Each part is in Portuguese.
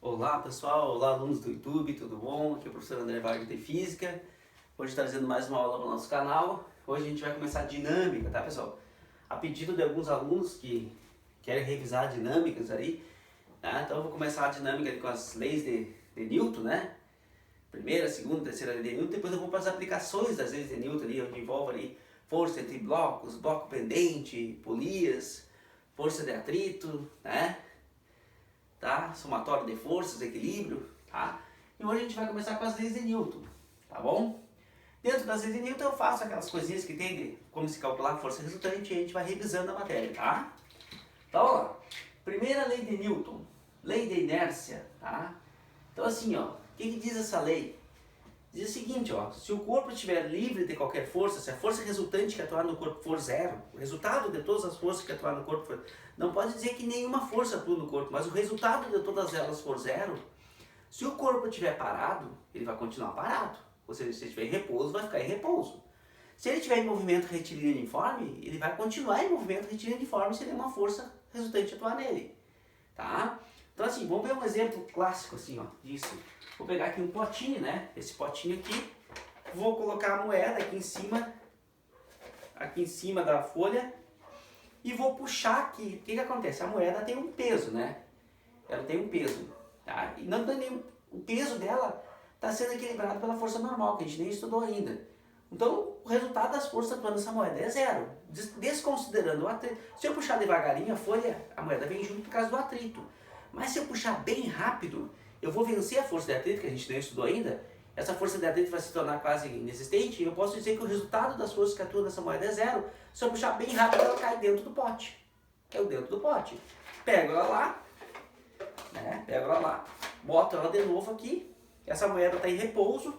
Olá pessoal, olá alunos do YouTube, tudo bom? Aqui é o professor André Wagner de Física. Hoje trazendo mais uma aula para o nosso canal. Hoje a gente vai começar a dinâmica, tá pessoal? A pedido de alguns alunos que querem revisar dinâmicas aí, tá? Então eu vou começar a dinâmica com as leis de Newton, né? Primeira, segunda, terceira lei de Newton, depois eu vou para as aplicações das leis de Newton ali, onde envolve ali força entre blocos, bloco pendente, polias, força de atrito, né? Tá? Somatório de forças, equilíbrio, tá? E hoje a gente vai começar com as leis de Newton, tá bom? Dentro das leis de Newton eu faço aquelas coisinhas que tem de como se calcular a força resultante e a gente vai revisando a matéria, tá? Então, ó, primeira lei de Newton, lei de inércia, tá? Então assim, ó, o que diz essa lei? Diz o seguinte, ó, se o corpo estiver livre de qualquer força, se a força resultante que atuar no corpo for zero, o resultado de todas as forças que atuar no corpo for... Não pode dizer que nenhuma força atua no corpo, mas o resultado de todas elas for zero, se o corpo estiver parado, ele vai continuar parado. Ou seja, se ele estiver em repouso, vai ficar em repouso. Se ele estiver em movimento retilíneo uniforme, ele vai continuar em movimento retilíneo uniforme se nenhuma força resultante atuar nele. Tá? Então assim, vamos ver um exemplo clássico assim, ó, disso. Vou pegar aqui um potinho, né? Esse potinho aqui. Vou colocar a moeda aqui em cima da folha. E vou puxar aqui. O que acontece? A moeda tem um peso, né? Ela tem um peso. Tá? E não tem nenhum... O peso dela está sendo equilibrado pela força normal, que a gente nem estudou ainda. Então, o resultado das forças atuando nessa moeda é zero. Desconsiderando o atrito. Se eu puxar devagarinho a folha, a moeda vem junto por causa do atrito. Mas se eu puxar bem rápido, eu vou vencer a força de atrito, que a gente nem estudou ainda. Essa força de atrito vai se tornar quase inexistente. E eu posso dizer que o resultado das forças que atuam nessa moeda é zero. Se eu puxar bem rápido, ela cai dentro do pote. Caiu dentro do pote. Pego ela lá, né? Pego ela lá, boto ela de novo aqui. Essa moeda está em repouso,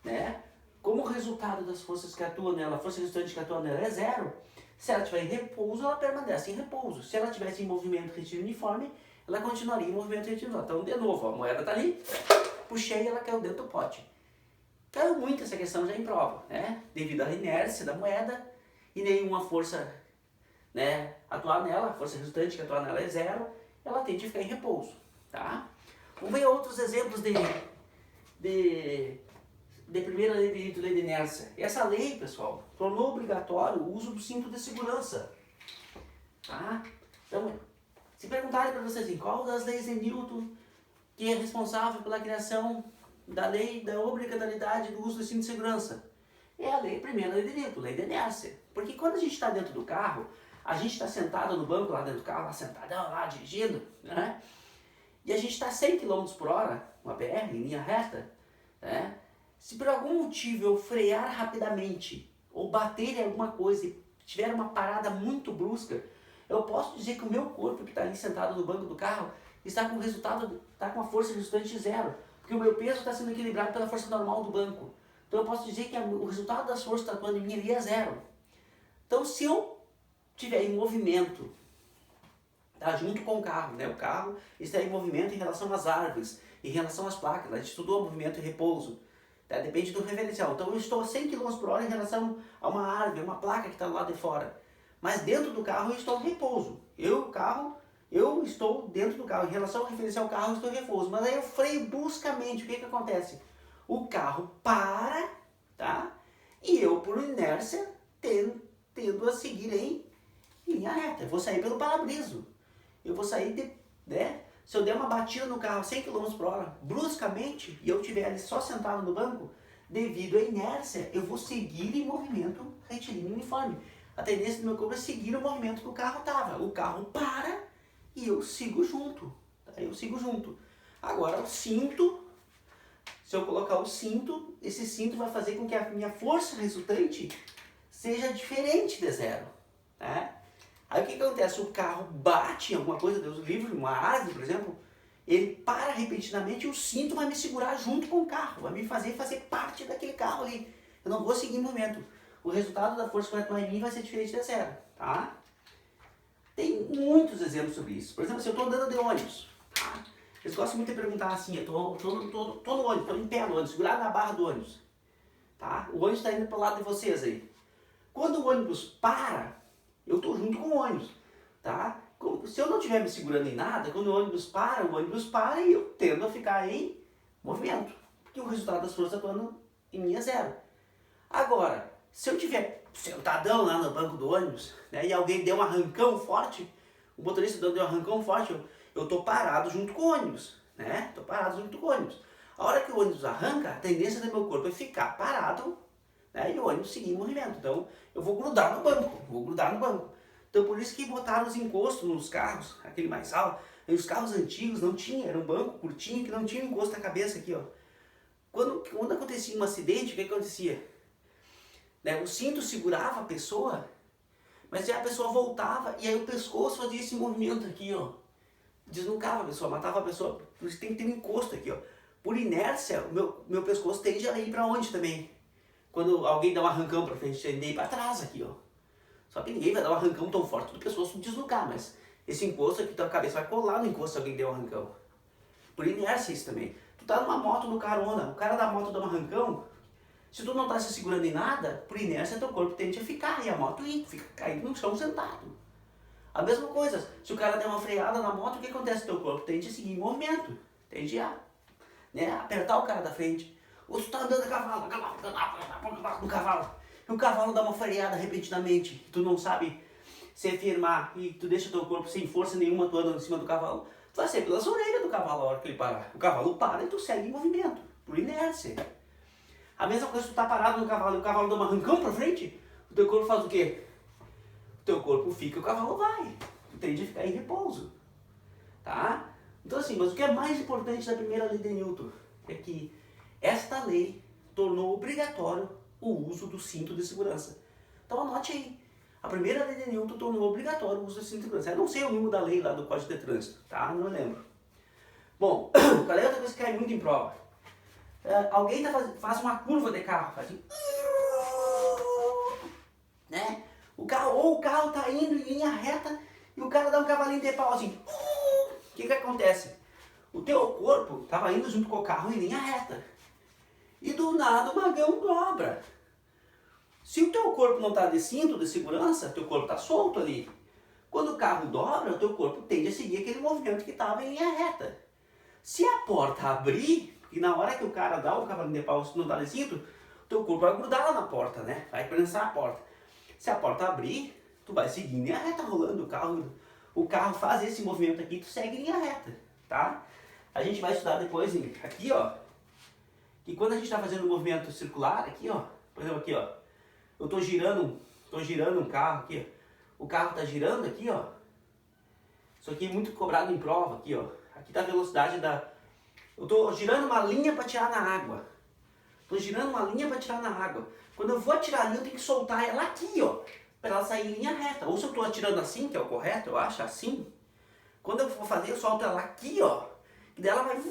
né? Como o resultado das forças que atuam nela, a força resultante que atua nela é zero, se ela estiver em repouso, ela permanece em repouso. Se ela estivesse em movimento retilíneo uniforme, ela continuaria em movimento retilíneo uniforme. Então, de novo, ó, a moeda está ali, puxei e ela caiu dentro do pote. Caiu muito essa questão já em prova, né? Devido à inércia da moeda e nenhuma força, né, atuar nela, a força resultante que atuar nela é zero, ela tende a ficar em repouso, tá? Vamos ver outros exemplos de primeira lei de Newton, lei de inércia. Essa lei, pessoal, tornou obrigatório o uso do cinto de segurança, tá? Então, se perguntarem para vocês assim, qual das leis de Newton que é responsável pela criação da lei da obrigatoriedade do uso do cinto de segurança? É a primeira lei de Newton, lei de inércia. Porque quando a gente está dentro do carro, a gente está sentado no banco lá dentro do carro, lá sentadão, lá dirigindo, né? E a gente está 100 km por hora, uma BR, em linha reta, né? Se por algum motivo eu frear rapidamente, ou bater em alguma coisa e tiver uma parada muito brusca, eu posso dizer que o meu corpo que está ali sentado no banco do carro está com o resultado, está com a força resultante zero, porque o meu peso está sendo equilibrado pela força normal do banco. Então eu posso dizer que o resultado das forças que estão atuando em mim ali é zero. Então se eu estiver em movimento, tá, junto com o carro, né? O carro está em movimento em relação às árvores, em relação às placas, a gente estudou movimento e repouso. Tá? Depende do referencial. Então eu estou a 100 km por hora em relação a uma árvore, uma placa que está do lado de fora. Mas dentro do carro eu estou em repouso. Eu estou dentro do carro. Em relação ao referencial carro, eu estou em repouso. Mas aí eu freio bruscamente. O que acontece? O carro para, tá? E eu, por inércia, tendo a seguir em linha reta. Eu vou sair pelo para-brisa. Eu vou sair, né? Se eu der uma batida no carro a 100 km por hora, bruscamente, e eu estiver ali só sentado no banco, devido à inércia, eu vou seguir em movimento retilíneo uniforme. A tendência do meu corpo é seguir o movimento que o carro estava. O carro para e eu sigo junto. Tá? Eu sigo junto. Agora o cinto, se eu colocar o cinto, esse cinto vai fazer com que a minha força resultante seja diferente de zero. Tá? Aí o que acontece? O carro bate em alguma coisa, Deus livre, uma árvore, por exemplo, ele para repentinamente e o cinto vai me segurar junto com o carro, vai me fazer parte daquele carro ali. Eu não vou seguir em movimento. O resultado da força que vai atuar em mim vai ser diferente de zero, tá? Tem muitos exemplos sobre isso. Por exemplo, se eu estou andando de ônibus, tá? Eles gostam muito de perguntar assim, eu tô no ônibus, estou em pé no ônibus, segurado na barra do ônibus, tá? O ônibus está indo para o lado de vocês aí. Quando o ônibus para, eu estou junto com o ônibus, tá? Se eu não estiver me segurando em nada, quando o ônibus para e eu tendo a ficar em movimento. Porque o resultado das forças atuando em mim é zero. Agora, se eu estiver sentadão lá no banco do ônibus, né, e alguém deu um arrancão forte, o motorista deu um arrancão forte, eu tô parado junto com o ônibus, né? Tô parado junto com o ônibus. A hora que o ônibus arranca, a tendência do meu corpo é ficar parado, né, e o ônibus seguir em movimento. Então, eu vou grudar no banco, Então, por isso que botaram os encostos nos carros, aquele mais alto. E os carros antigos não tinham, era um banco curtinho que não tinha encosto na cabeça aqui, ó. Quando acontecia um acidente, o que acontecia? Né, o cinto segurava a pessoa, mas aí a pessoa voltava e aí o pescoço fazia esse movimento aqui, ó. Desnucava a pessoa, matava a pessoa. Por isso tem que ter um encosto aqui, ó. Por inércia, o meu pescoço tende a ir para onde também? Quando alguém dá um arrancão para frente, tende a ir para trás aqui, ó. Só que ninguém vai dar um arrancão tão forte do pescoço desnucar, mas esse encosto aqui, tua cabeça vai colar no encosto se alguém der um arrancão. Por inércia isso também. Tu tá numa moto no carona, o cara da moto dá um arrancão, se tu não tá se segurando em nada, por inércia teu corpo tende a ficar e a moto fica caído no chão sentado. A mesma coisa, se o cara der uma freada na moto, o que acontece? Teu corpo tende a seguir em movimento, tende a, né, apertar o cara da frente. Ou se tu tá andando a cavalo, no cavalo, e o cavalo dá uma freada repentinamente, tu não sabe se firmar e tu deixa teu corpo sem força nenhuma, tu anda em cima do cavalo, tu vai ser pelas orelhas do cavalo a hora que ele parar. O cavalo para e tu segue em movimento, por inércia. A mesma coisa se tu tá parado no cavalo e o cavalo dá um arrancão pra frente, o teu corpo faz o quê? O teu corpo fica e o cavalo vai. Tu tende a ficar em repouso. Tá? Então assim, mas o que é mais importante da primeira lei de Newton é que esta lei tornou obrigatório o uso do cinto de segurança. Então anote aí. A primeira lei de Newton tornou obrigatório o uso do cinto de segurança. Eu não sei o número da lei lá do Código de Trânsito, tá? Não lembro. Bom, qual é outra coisa que cai muito em prova? Alguém faz uma curva de carro, faz assim, né? O carro tá indo em linha reta e o cara dá um cavalinho de pau assim. O que acontece? O teu corpo estava indo junto com o carro em linha reta. E do nada o magão dobra. Se o teu corpo não está de cinto de segurança, teu corpo está solto ali. Quando o carro dobra, o teu corpo tende a seguir aquele movimento que estava em linha reta. Se a porta abrir, e na hora que o cara dá o cavalinho de pau, se não está de cinto, o teu corpo vai grudar lá na porta, né? Vai prensar a porta. Se a porta abrir, tu vai seguir em linha reta rolando o carro faz esse movimento aqui, tu segue em linha reta, tá? A gente vai estudar depois aqui, ó, que quando a gente está fazendo um movimento circular aqui, ó, por exemplo aqui, ó, eu tô girando um carro aqui, ó, o carro está girando aqui, ó, isso aqui é muito cobrado em prova aqui, ó, aqui tá a velocidade eu tô girando uma linha para tirar na água, quando eu vou atirar a linha eu tenho que soltar ela aqui, ó, para ela sair em linha reta, ou se eu tô atirando assim, que é o correto, eu acho, assim, quando eu for fazer eu solto ela aqui, ó, e daí ela vai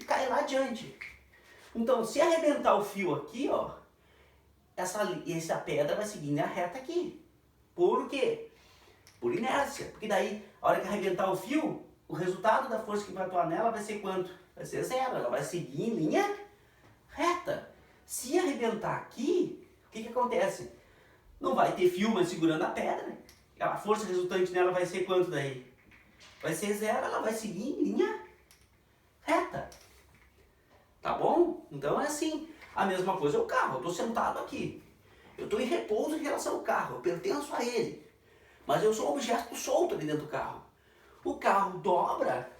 cair lá adiante. Então, se arrebentar o fio aqui, ó, essa pedra vai seguir na reta aqui. Por quê? Por inércia. Porque daí, a hora que arrebentar o fio, o resultado da força que vai atuar nela vai ser quanto? Vai ser zero. Ela vai seguir em linha reta. Se arrebentar aqui, o que acontece? Não vai ter fio mais segurando a pedra. A força resultante nela vai ser quanto daí? Vai ser zero. Ela vai seguir em linha reta. Tá bom? Então é assim. A mesma coisa é o carro. Eu estou sentado aqui. Eu estou em repouso em relação ao carro. Eu pertenço a ele. Mas eu sou um objeto solto ali dentro do carro. O carro dobra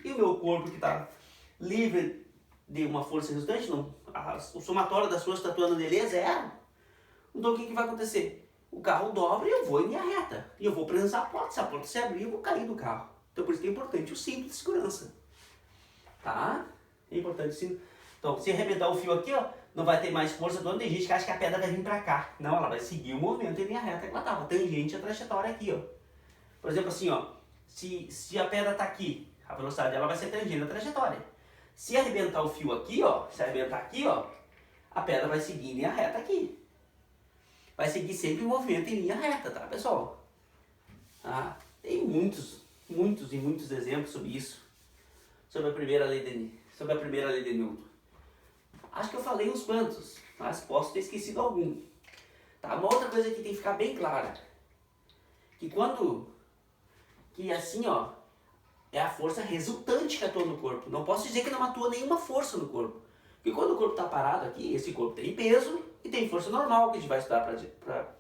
e o meu corpo que está livre de uma força resultante, o somatório das forças que está atuando nele é zero. Então o que vai acontecer? O carro dobra e eu vou em linha reta. E eu vou prensar a porta. Se a porta se abrir, eu vou cair do carro. Então por isso que é importante o cinto de segurança. Tá? É importante o cinto. Então, se arrebentar o fio aqui, ó, não vai ter mais força do ano. Tem gente que acha que a pedra vai vir pra cá. Não, ela vai seguir o movimento em linha reta que ela estava. Tangente à trajetória aqui, ó. Por exemplo, assim, ó. Se a pedra tá aqui, a velocidade dela vai ser tangente à trajetória. Se arrebentar o fio aqui, ó. Se arrebentar aqui, ó. A pedra vai seguir em linha reta aqui. Vai seguir sempre o movimento em linha reta, tá, pessoal? Ah, tem muitos exemplos sobre isso. Sobre a primeira lei de Newton. Acho que eu falei uns quantos, mas posso ter esquecido algum. Tá? Uma outra coisa que tem que ficar bem clara. Que que assim, ó, é a força resultante que atua no corpo. Não posso dizer que não atua nenhuma força no corpo. Porque quando o corpo está parado aqui, esse corpo tem peso e tem força normal, que a gente vai estudar pra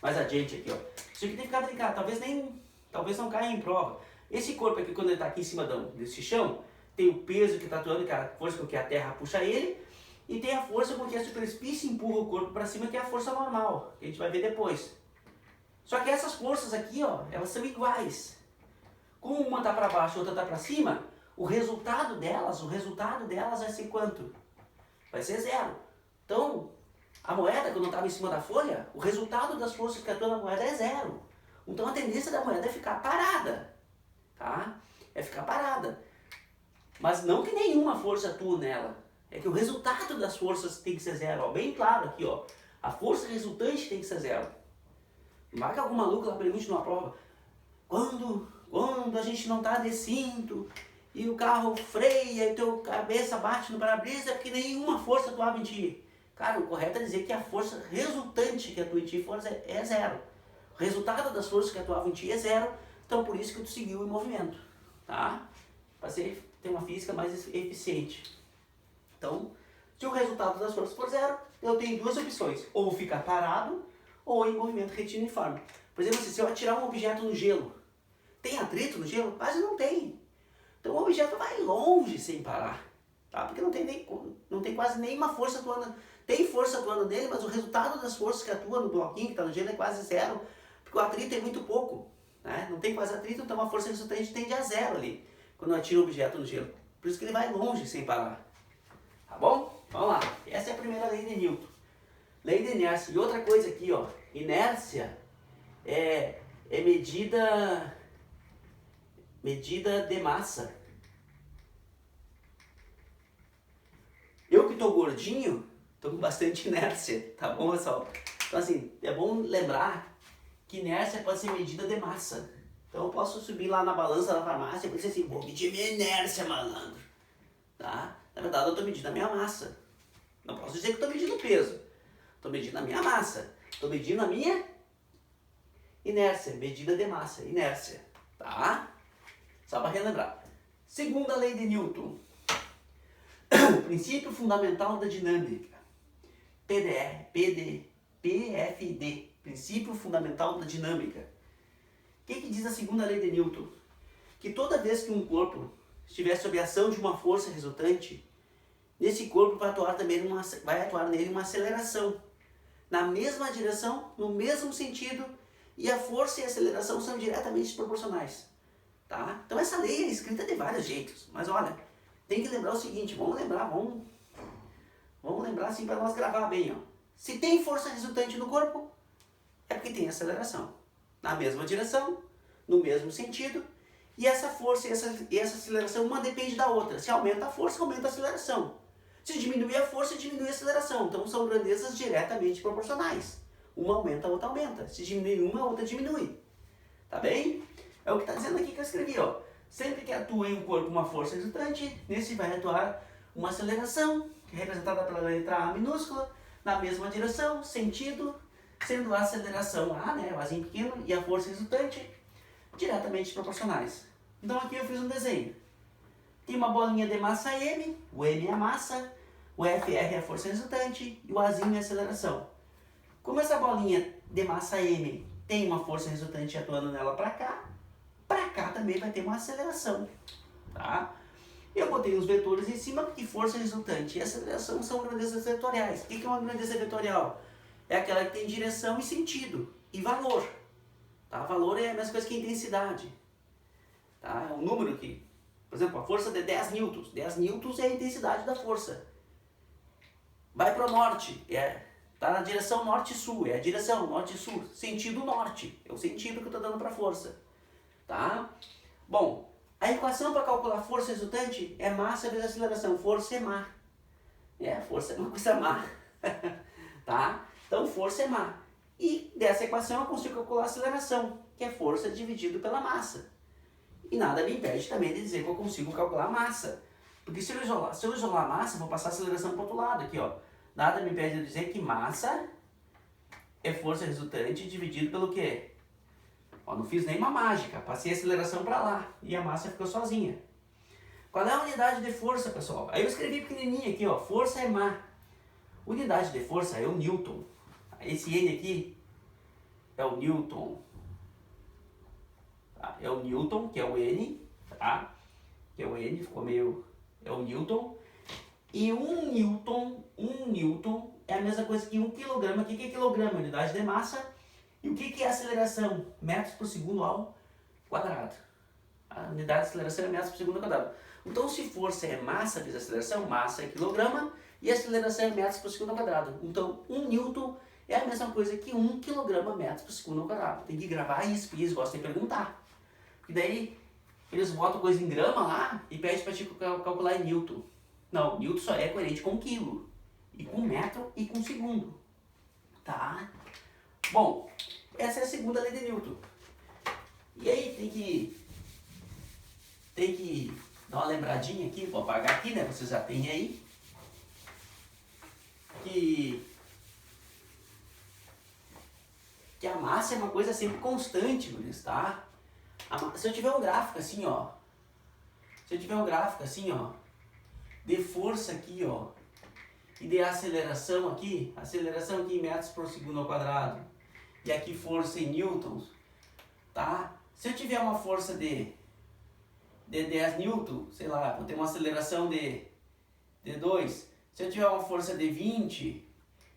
mais adiante aqui, ó. Isso aqui tem que ficar delicado, talvez não caia em prova. Esse corpo aqui, quando ele está aqui em cima desse chão, tem o peso que está atuando, que é a força com que a terra puxa ele, e tem a força com que a superfície empurra o corpo para cima, que é a força normal, que a gente vai ver depois. Só que essas forças aqui, ó, elas são iguais. Como uma está para baixo e outra está para cima, o resultado delas vai ser quanto? Vai ser zero. Então, a moeda, quando estava em cima da folha, o resultado das forças que atuam na moeda é zero. Então a tendência da moeda é ficar parada, tá? É ficar parada. Mas não que nenhuma força atua nela. É que o resultado das forças tem que ser zero, ó. Bem claro aqui, ó. A força resultante tem que ser zero. Não vai que algum maluco lá pergunte numa prova. Quando a gente não tá de cinto e o carro freia e teu cabeça bate no para-brisa, é porque nenhuma força atuava em ti. Cara, o correto é dizer que a força resultante que atua em ti é zero. O resultado das forças que atuavam em ti é zero, então por isso que tu seguiu em movimento, tá? Para ter uma física mais eficiente. Então, se o resultado das forças for zero, eu tenho duas opções. Ou ficar parado, ou em movimento retiniforme. Por exemplo, se eu atirar um objeto no gelo, tem atrito no gelo? Quase não tem. Então o objeto vai longe sem parar, tá? Porque não tem quase nenhuma força atuando. Tem força atuando nele, mas o resultado das forças que atuam no bloquinho que está no gelo é quase zero, porque o atrito é muito pouco, né? Não tem quase atrito, então a força resultante tende a zero ali, quando eu atiro o objeto no gelo. Por isso que ele vai longe sem parar. Tá bom? Vamos lá. Essa é a primeira lei de Newton. Lei de inércia. E outra coisa aqui, ó. Inércia é medida de massa. Eu que tô gordinho, tô com bastante inércia, tá bom, pessoal? Então assim, é bom lembrar que inércia pode ser medida de massa. Então eu posso subir lá na balança da farmácia e dizer assim, vou medir minha inércia, malandro. Tá? Na verdade eu tô medindo a minha massa. Não posso dizer que eu tô medindo o peso. Tô medindo a minha massa. Tô medindo a minha inércia, medida de massa, inércia. Tá? Só para relembrar. Segunda lei de Newton. Princípio fundamental da dinâmica. PFD. Princípio fundamental da dinâmica. O que diz a segunda lei de Newton? Que toda vez que um corpo estiver sob a ação de uma força resultante, nesse corpo vai atuar nele uma aceleração. Na mesma direção, no mesmo sentido, e a força e a aceleração são diretamente proporcionais. Tá? Então essa lei é escrita de vários jeitos, mas olha, tem que lembrar o seguinte, vamos lembrar assim para nós gravar bem, ó. Se tem força resultante no corpo, é porque tem aceleração. Na mesma direção, no mesmo sentido, e essa força e essa aceleração, uma depende da outra. Se aumenta a força, aumenta a aceleração. Se diminui a força, diminui a aceleração. Então são grandezas diretamente proporcionais. Uma aumenta, a outra aumenta. Se diminui uma, a outra diminui. Tá bem? É o que está dizendo aqui que eu escrevi, ó. Sempre que atua em um corpo uma força resultante, nesse vai atuar uma aceleração, que é representada pela letra A minúscula, na mesma direção, sentido, sendo a aceleração A, né, o Azinho pequeno, e a força resultante diretamente proporcionais. Então aqui eu fiz um desenho. Tem uma bolinha de massa M, o M é a massa, o FR é a força resultante e o Azinho é a aceleração. Como essa bolinha de massa M tem uma força resultante atuando nela para cá também vai ter uma aceleração, tá? Eu botei os vetores em cima porque força resultante e aceleração são grandezas vetoriais. O que é uma grandeza vetorial? É aquela que tem direção e sentido e valor. Tá? Valor é a mesma coisa que intensidade. Tá? É um número que, por exemplo, a força de 10 newtons. 10 newtons é a intensidade da força. Vai para o norte, tá na direção norte-sul, é a direção norte-sul, sentido norte, é o sentido que eu estou dando para a força. Tá? Bom, a equação para calcular força resultante é massa vezes aceleração. Força é má. Força é uma coisa má. Tá? Então, força é má. E dessa equação eu consigo calcular a aceleração, que é força dividido pela massa. E nada me impede também de dizer que eu consigo calcular a massa. Porque se eu isolar a massa, eu vou passar a aceleração para o outro lado aqui, ó. Nada me impede de dizer que massa é força resultante dividido pelo quê? Ó, não fiz nenhuma mágica, passei a aceleração para lá e a massa ficou sozinha. Qual é a unidade de força, pessoal? Aí eu escrevi pequenininho aqui, ó, força é má. Unidade de força é o Newton. Esse N aqui é o Newton. Tá? É o Newton, que é o N, tá? Que é o N, ficou meio... É o Newton. E um Newton é a mesma coisa que 1 quilograma. O que é quilograma? Unidade de massa. E o que é aceleração? Metros por segundo ao quadrado. A unidade de aceleração é metros por segundo ao quadrado. Então, se força é massa vezes aceleração, massa é quilograma e aceleração é metros por segundo ao quadrado. Então, 1 Newton é a mesma coisa que 1 quilograma metros por segundo ao quadrado. Tem que gravar isso, porque eles gostam de perguntar. E daí, eles botam coisa em grama lá e pedem para te calcular em Newton. Não, Newton só é coerente com quilo, e com metro e com segundo. Tá? Bom, essa é a segunda lei de Newton. E aí tem que dar uma lembradinha aqui, vou apagar aqui, né? Vocês já têm aí. Que a massa é uma coisa sempre constante, guris, tá? Se eu tiver um gráfico assim, ó. Se eu tiver um gráfico assim, ó. De força aqui, ó. E de aceleração aqui em metros por segundo ao quadrado. E aqui força em newtons, tá? Se eu tiver uma força de 10 newtons, sei lá, vou ter uma aceleração de 2. Se eu tiver uma força de 20,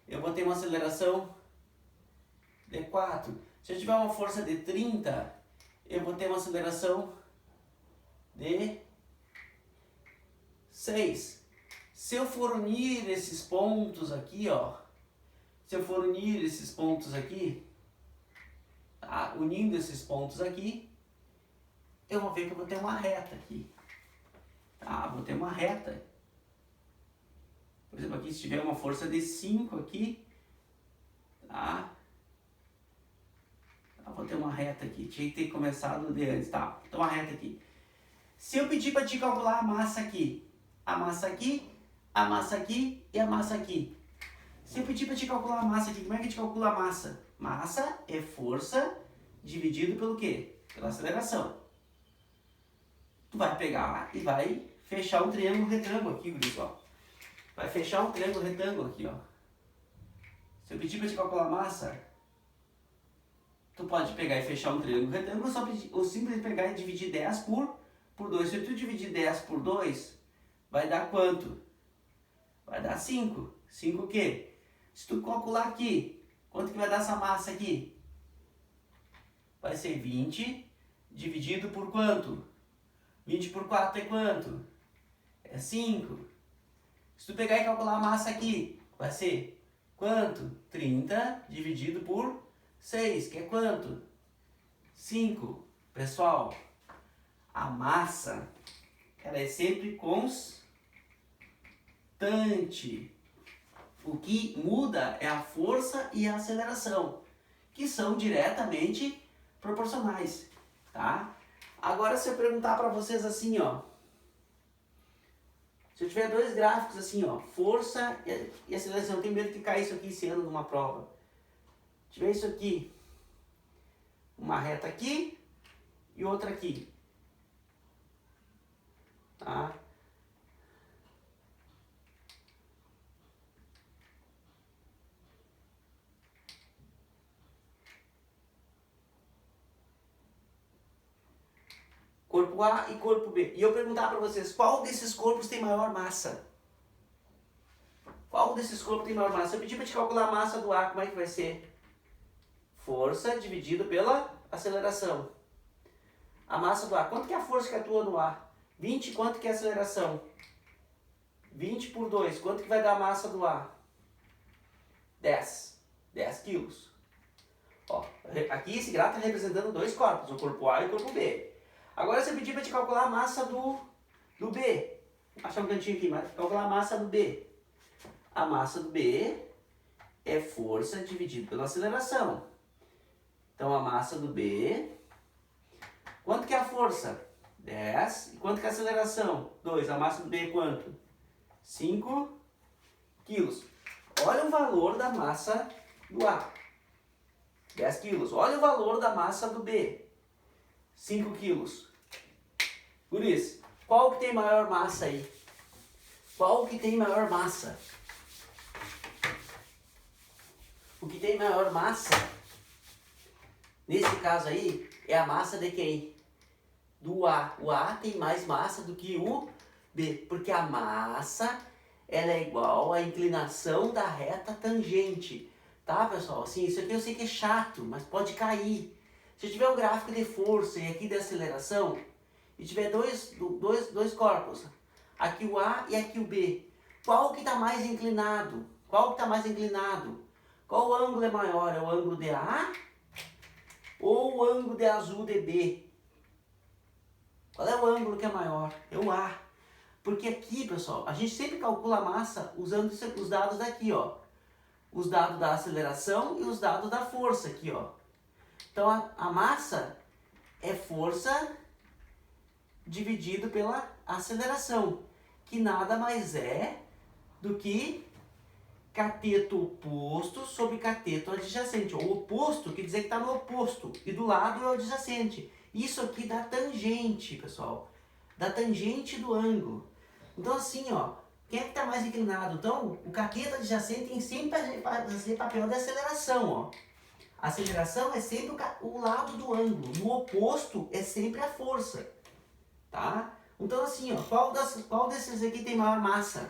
eu vou ter uma aceleração de 4. Se eu tiver uma força de 30, eu vou ter uma aceleração de 6. Se eu for unir esses pontos aqui, ó, tá? Unindo esses pontos aqui, eu vou ver que eu vou ter uma reta aqui, tá? Vou ter uma reta. Por exemplo, aqui se tiver uma força de 5 aqui, tá? Eu vou ter uma reta aqui, tinha que ter começado de antes, tá? Então uma reta aqui. Se eu pedir para te calcular a massa aqui, a massa aqui, a massa aqui e a massa aqui. Se eu pedir para te calcular a massa aqui, como é que a gente calcula a massa? Massa é força dividido pelo quê? Pela aceleração. Tu vai pegar e vai fechar um triângulo retângulo aqui, pessoal. Vai fechar um triângulo retângulo aqui, ó. Se eu pedir para te calcular a massa, tu pode pegar e fechar um triângulo retângulo ou simplesmente pegar e dividir 10 por 2. Se tu dividir 10 por 2, vai dar quanto? Vai dar 5. 5 o quê? Se tu calcular aqui, quanto que vai dar essa massa aqui? Vai ser 20 dividido por quanto? 20 por 4 é quanto? É 5. Se tu pegar e calcular a massa aqui, vai ser quanto? 30 dividido por 6, que é quanto? 5. Pessoal, a massa, ela é sempre constante. O que muda é a força e a aceleração, que são diretamente proporcionais, tá? Agora, se eu perguntar para vocês assim, ó, se eu tiver dois gráficos assim, ó, força e aceleração, eu tenho medo que caia isso aqui esse ano numa prova. Se tiver isso aqui, uma reta aqui e outra aqui, tá? Corpo A e corpo B. E eu perguntar para vocês, qual desses corpos tem maior massa? Qual desses corpos tem maior massa? Se eu pedir para te calcular a massa do A, como é que vai ser? Força dividido pela aceleração. A massa do A. Quanto que é a força que atua no A? 20. Quanto que é a aceleração? 20 por 2. Quanto que vai dar a massa do A? 10. 10 quilos. Ó, aqui esse gráfico está representando dois corpos, o corpo A e o corpo B. Agora, se eu pedir para te calcular a massa do B, vou achar um cantinho aqui, mas calcular a massa do B. A massa do B é força dividido pela aceleração. Então, a massa do B, quanto que é a força? 10. E quanto que é a aceleração? 2. A massa do B é quanto? 5 quilos. Olha o valor da massa do A. 10 quilos. Olha o valor da massa do B. 5 quilos. Guris, qual que tem maior massa aí? Qual que tem maior massa? O que tem maior massa, nesse caso aí, é a massa de quem? Do A. O A tem mais massa do que o B, porque a massa ela é igual à inclinação da reta tangente. Tá, pessoal? Assim, isso aqui eu sei que é chato, mas pode cair. Se eu tiver um gráfico de força e aqui de aceleração, e tiver dois corpos, aqui o A e aqui o B, qual que está mais inclinado? Qual que está mais inclinado? Qual ângulo é maior? É o ângulo de A ou o ângulo de azul de B? Qual é o ângulo que é maior? É o A. Porque aqui, pessoal, a gente sempre calcula a massa usando os dados daqui, ó. Os dados da aceleração e os dados da força aqui, ó. Então, a massa é força dividido pela aceleração, que nada mais é do que cateto oposto sobre cateto adjacente. O oposto quer dizer que está no oposto, e do lado é o adjacente. Isso aqui dá tangente, pessoal. Dá tangente do ângulo. Então assim, ó, quem é que está mais inclinado? Então, o cateto adjacente tem sempre fazer papel de aceleração, ó. A aceleração é sempre o lado do ângulo. No oposto é sempre a força. Tá? Então assim, ó, qual desses aqui tem maior massa?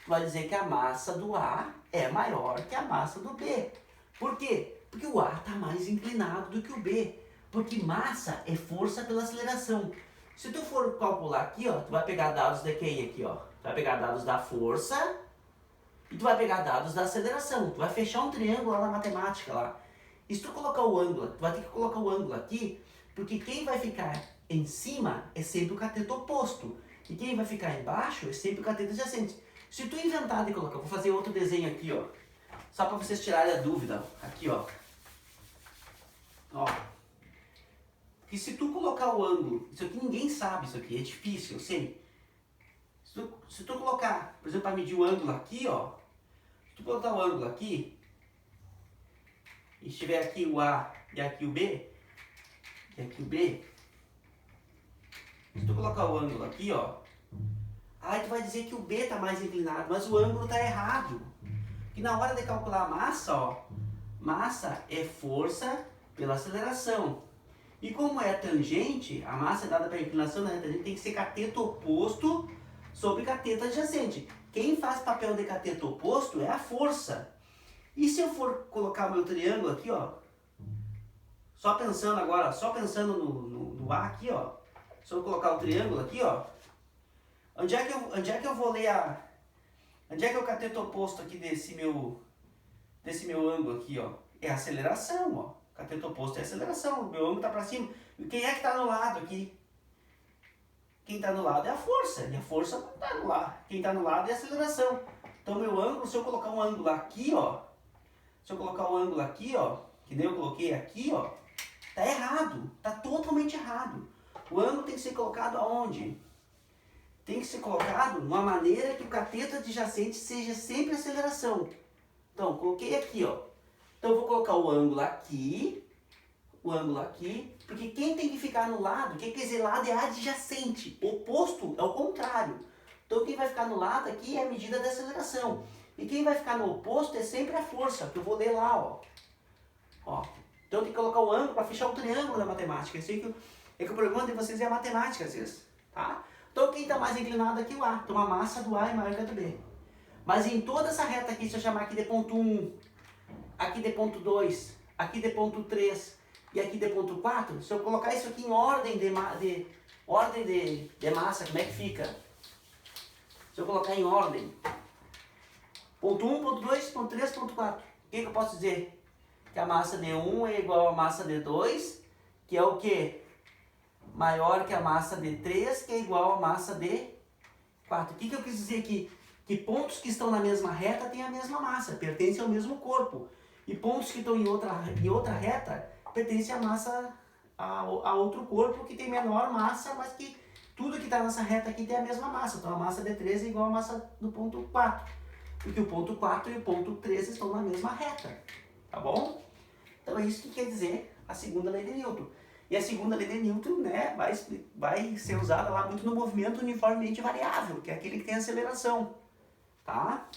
Vai dizer que a massa do A é maior que a massa do B. Por quê? Porque o A está mais inclinado do que o B. Porque massa é força pela aceleração. Se tu for calcular aqui, ó, tu vai pegar dados de quem aqui, ó? Tu vai pegar dados da força e tu vai pegar dados da aceleração. Tu vai fechar um triângulo lá na matemática lá. E se tu colocar o ângulo, tu vai ter que colocar o ângulo aqui, porque quem vai ficar em cima é sempre o cateto oposto. E quem vai ficar embaixo é sempre o cateto adjacente. Se tu inventar de colocar, vou fazer outro desenho aqui, ó. Só para vocês tirarem a dúvida. Aqui, ó. Ó. Que se tu colocar o ângulo, isso aqui ninguém sabe, isso aqui é difícil, eu sei. Se tu colocar, por exemplo, para medir o ângulo aqui, ó. Se tu colocar o ângulo aqui, e estiver aqui o A e aqui o B, e aqui o B, se tu colocar o ângulo aqui, ó, aí tu vai dizer que o B está mais inclinado, mas o ângulo está errado. E na hora de calcular a massa, ó, massa é força pela aceleração. E como é tangente, a massa é dada pela inclinação da reta, a gente tem que ser cateto oposto sobre cateto adjacente. Quem faz papel de cateto oposto é a força. E se eu for colocar o meu triângulo aqui, ó, só pensando agora, só pensando no A aqui, ó, se eu colocar o triângulo aqui, ó, onde é que eu vou ler onde é que é o cateto oposto aqui desse meu ângulo aqui, ó? É a aceleração, ó. Cateto oposto é aceleração, o meu ângulo está para cima. E quem é que está no lado aqui? Quem está no lado é a força, e a força não está no lado. Quem está no lado é a aceleração. Então meu ângulo, se eu colocar um ângulo aqui, ó, se eu colocar um ângulo aqui, ó, que nem eu coloquei aqui, ó, tá errado, tá totalmente errado. O ângulo tem que ser colocado aonde? Tem que ser colocado de uma maneira que o cateto adjacente seja sempre aceleração. Então, coloquei aqui, ó. Então, eu vou colocar o ângulo aqui, porque quem tem que ficar no lado, quer dizer, lado é adjacente, oposto é o contrário. Então, quem vai ficar no lado aqui é a medida da aceleração. E quem vai ficar no oposto é sempre a força, que eu vou ler lá, ó. Ó. Então, tem que colocar o ângulo para fechar o triângulo da matemática. Eu sei que o problema de vocês é a matemática, às vezes, tá? Então, quem está mais inclinado aqui é o A. Então, a massa do A é maior que a do B. Mas em toda essa reta aqui, se eu chamar aqui de ponto 1, aqui de ponto 2, aqui de ponto 3 e aqui de ponto 4, se eu colocar isso aqui em ordem de massa, como é que fica? Se eu colocar em ordem, ponto 1, ponto 2, ponto 3, ponto 4, o que eu posso dizer? Que a massa de 1 é igual à massa de 2, que é o quê? Maior que a massa de 3, que é igual à massa de 4. O que eu quis dizer aqui? Que pontos que estão na mesma reta têm a mesma massa, pertencem ao mesmo corpo. E pontos que estão em outra reta pertencem à massa, a outro corpo que tem menor massa, mas que tudo que está nessa reta aqui tem a mesma massa. Então a massa de 3 é igual à massa do ponto 4. Porque o ponto 4 e o ponto 3 estão na mesma reta. Tá bom? Então é isso que quer dizer a segunda lei de Newton. E E a segunda lei de Newton, né, vai ser usada lá muito no movimento uniformemente variável, que é aquele que tem aceleração, tá?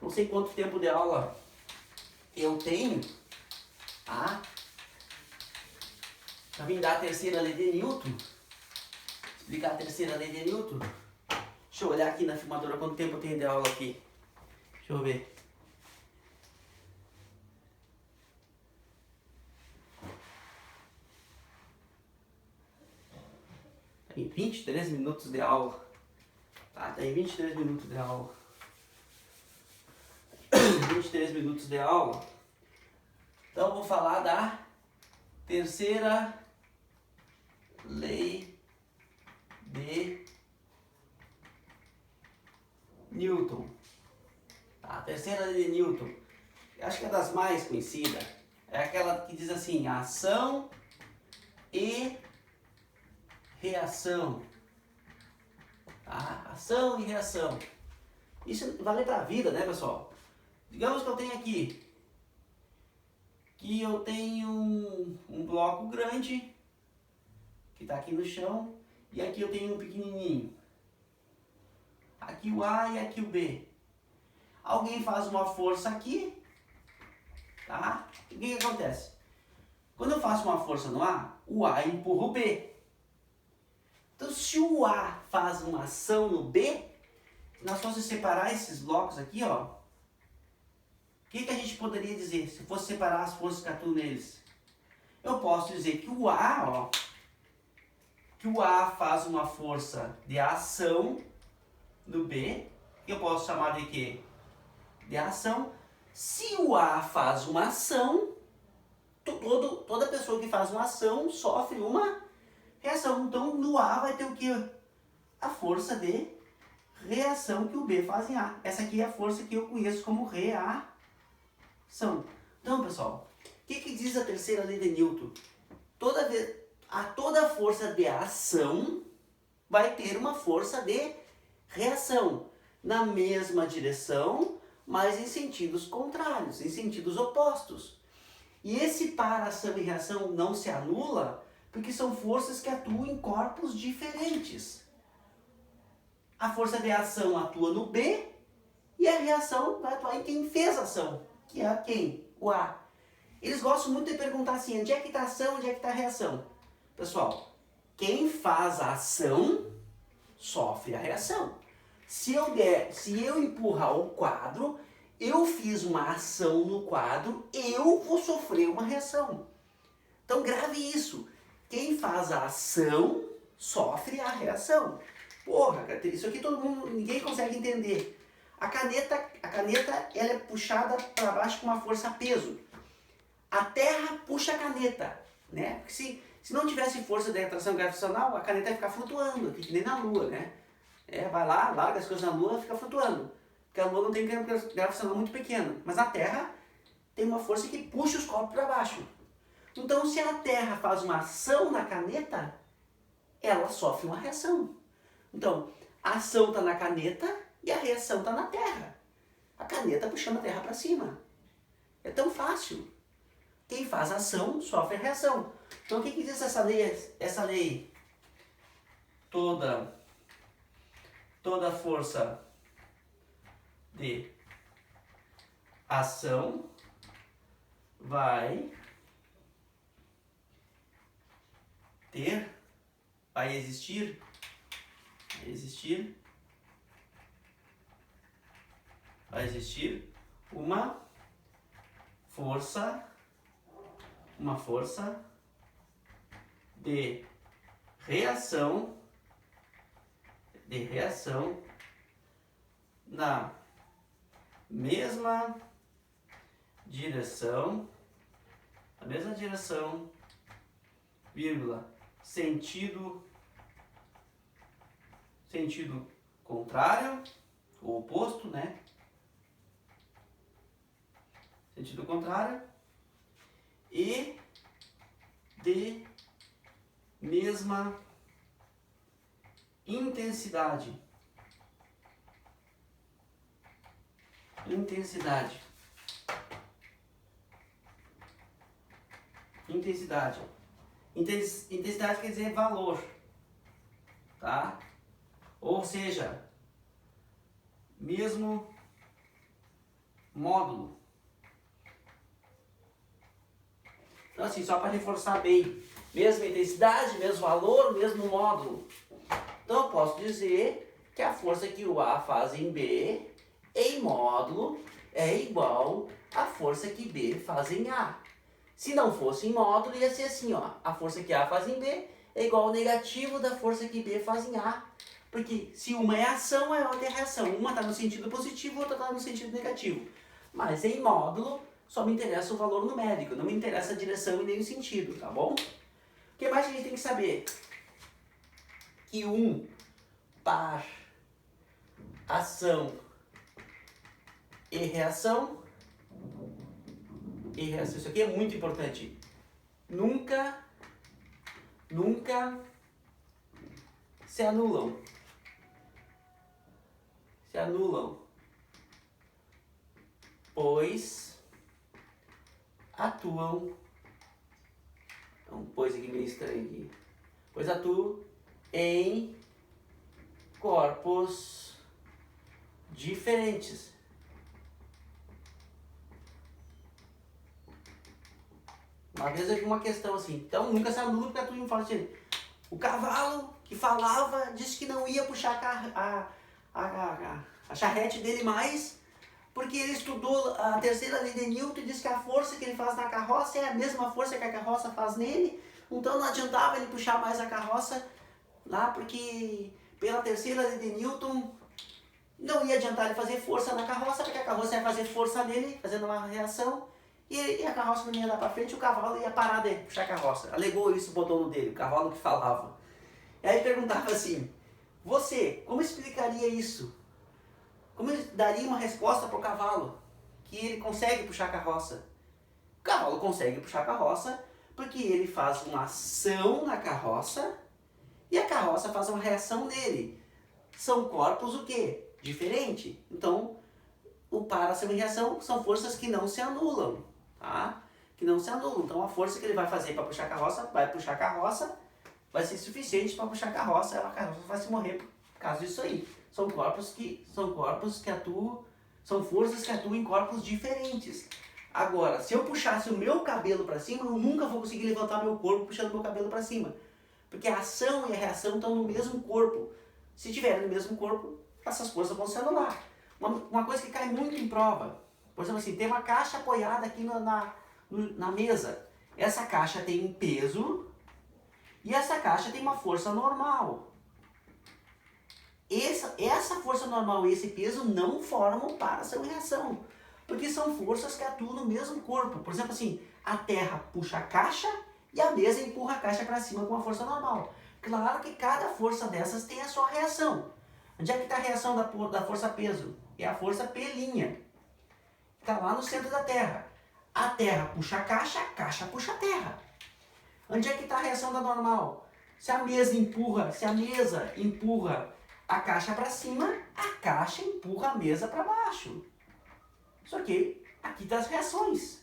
Não sei quanto tempo de aula eu tenho, tá? Pra vir dar a terceira lei de Newton, explicar a terceira lei de Newton. Deixa eu olhar aqui na filmadora quanto tempo eu tenho de aula aqui. Deixa eu ver. Tem 23 minutos de aula. Tá, tem 23 minutos de aula. 23 minutos de aula. Então eu vou falar da terceira lei de Newton. Tá, a terceira lei de Newton, eu acho que é das mais conhecidas. É aquela que diz assim, ação e reação. Tá? Ação e reação. Isso vale para a vida, né, pessoal? Digamos que eu tenho aqui, que eu tenho um bloco grande, que está aqui no chão, e aqui eu tenho um pequenininho. Aqui o A e aqui o B. Alguém faz uma força aqui, tá? O que acontece? Quando eu faço uma força no A, o A empurra o B. Então, se o A faz uma ação no B, se nós fôssemos separar esses blocos aqui, ó, o que a gente poderia dizer se fosse separar as forças que atuam neles? Eu posso dizer que o A, ó, que o A faz uma força de ação no B, que eu posso chamar de quê? De ação. Se o A faz uma ação, toda pessoa que faz uma ação sofre uma reação. Então, no A vai ter o quê? A força de reação que o B faz em A. Essa aqui é a força que eu conheço como reação. Então, pessoal, o que diz a terceira lei de Newton? Toda força de ação vai ter uma força de reação na mesma direção, mas em sentidos contrários, em sentidos opostos. E esse par ação e reação não se anula porque são forças que atuam em corpos diferentes. A força de ação atua no B e a reação vai atuar em quem fez a ação, que é quem? O A. Eles gostam muito de perguntar assim, onde é que está a ação, onde é que está a reação? Pessoal, quem faz a ação sofre a reação. Se eu empurrar o quadro, eu fiz uma ação no quadro, eu vou sofrer uma reação. Então grave isso. Quem faz a ação sofre a reação. Porra, isso aqui ninguém consegue entender. A caneta ela é puxada para baixo com uma força peso. A Terra puxa a caneta, né? Porque se não tivesse força de atração gravitacional, a caneta ia ficar flutuando, aqui, que nem na Lua, né? Vai lá, larga as coisas na Lua e fica flutuando. Porque a Lua não tem campo gravitacional muito pequeno. Mas a Terra tem uma força que puxa os corpos para baixo. Então, se a Terra faz uma ação na caneta, ela sofre uma reação. Então, a ação está na caneta e a reação está na Terra. A caneta puxando a Terra para cima. É tão fácil. Quem faz a ação sofre a reação. Então, o que diz essa lei? Essa lei, toda força de ação vai existir uma força de reação na mesma direção, vírgula, sentido contrário, ou oposto, né? Sentido contrário e de mesma intensidade. Intensidade quer dizer valor, tá? Ou seja, mesmo módulo. Então assim, só para reforçar bem, mesma intensidade, mesmo valor, mesmo módulo. Então eu posso dizer que a força que o A faz em B, em módulo, é igual à força que B faz em A. Se não fosse em módulo, ia ser assim, ó, a força que A faz em B é igual ao negativo da força que B faz em A. Porque se uma é ação, a outra é reação. Uma está no sentido positivo, a outra está no sentido negativo. Mas em módulo, só me interessa o valor numérico, não me interessa a direção e nem o sentido, tá bom? O que mais a gente tem que saber? Que um par ação e reação, isso aqui é muito importante. Nunca se anulam. Pois atuam. Então, pois aqui meio estranho aqui. Pois atuam em corpos diferentes. Uma vez eu vi uma questão assim, então nunca se anula porque atuam em forma diferente. O cavalo que falava disse que não ia puxar a charrete dele mais, porque ele estudou a terceira lei de Newton e disse que a força que ele faz na carroça é a mesma força que a carroça faz nele, então não adiantava ele puxar mais a carroça lá, porque pela terceira lei de Newton não ia adiantar ele fazer força na carroça, porque a carroça ia fazer força nele, fazendo uma reação, e a carroça não ia dar para frente, o cavalo ia parar de puxar a carroça. Alegou isso, botou no dele, o cavalo que falava. E aí perguntava assim, você, como explicaria isso? Como ele daria uma resposta para o cavalo? Que ele consegue puxar a carroça. O cavalo consegue puxar a carroça porque ele faz uma ação na carroça e a carroça faz uma reação nele. São corpos o quê? Diferente. Então, o par, ação e reação são forças que não se anulam. Tá? Que não se anulam. Então, a força que ele vai fazer para puxar a carroça, vai ser suficiente para puxar a carroça vai se morrer por causa disso aí. São corpos que atuam, são forças que atuam em corpos diferentes. Agora, se eu puxasse o meu cabelo para cima, eu nunca vou conseguir levantar meu corpo puxando meu cabelo para cima. Porque a ação e a reação estão no mesmo corpo. Se estiverem no mesmo corpo, essas forças vão se anular. Uma coisa que cai muito em prova, por exemplo assim, tem uma caixa apoiada aqui na mesa. Essa caixa tem um peso e essa caixa tem uma força normal. Essa força normal e esse peso não formam par, ação e reação. Porque são forças que atuam no mesmo corpo. Por exemplo assim, a terra puxa a caixa e a mesa empurra a caixa para cima com uma força normal. Claro que cada força dessas tem a sua reação. Onde é que está a reação da força peso? É a força P'. Está lá no centro da terra. A terra puxa a caixa puxa a terra. Onde é que está a reação da normal? Se a mesa empurra a caixa para cima, a caixa empurra a mesa para baixo. Só que aqui está as reações.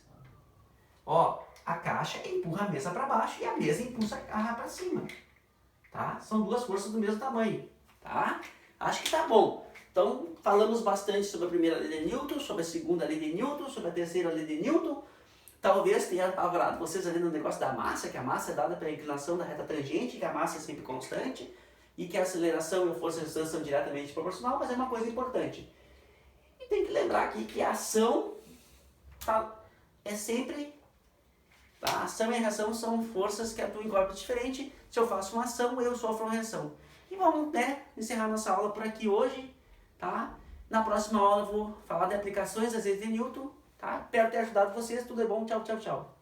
Ó, a caixa empurra a mesa para baixo e a mesa empurra a caixa para cima. Tá? São duas forças do mesmo tamanho. Tá? Acho que tá bom. Então, falamos bastante sobre a primeira lei de Newton, sobre a segunda lei de Newton, sobre a terceira lei de Newton. Talvez tenha apavorado vocês ali no negócio da massa, que a massa é dada pela inclinação da reta tangente, que a massa é sempre constante, e que a aceleração e a força de distância são diretamente proporcional, mas é uma coisa importante. E tem que lembrar aqui que a ação é sempre... A ação e a reação são forças que atuam em corpos diferentes. Se eu faço uma ação, eu sofro uma reação. E vamos, encerrar nossa aula por aqui hoje, tá? Na próxima aula eu vou falar de aplicações das leis de Newton, tá? Espero ter ajudado vocês. Tudo é bom. Tchau, tchau, tchau.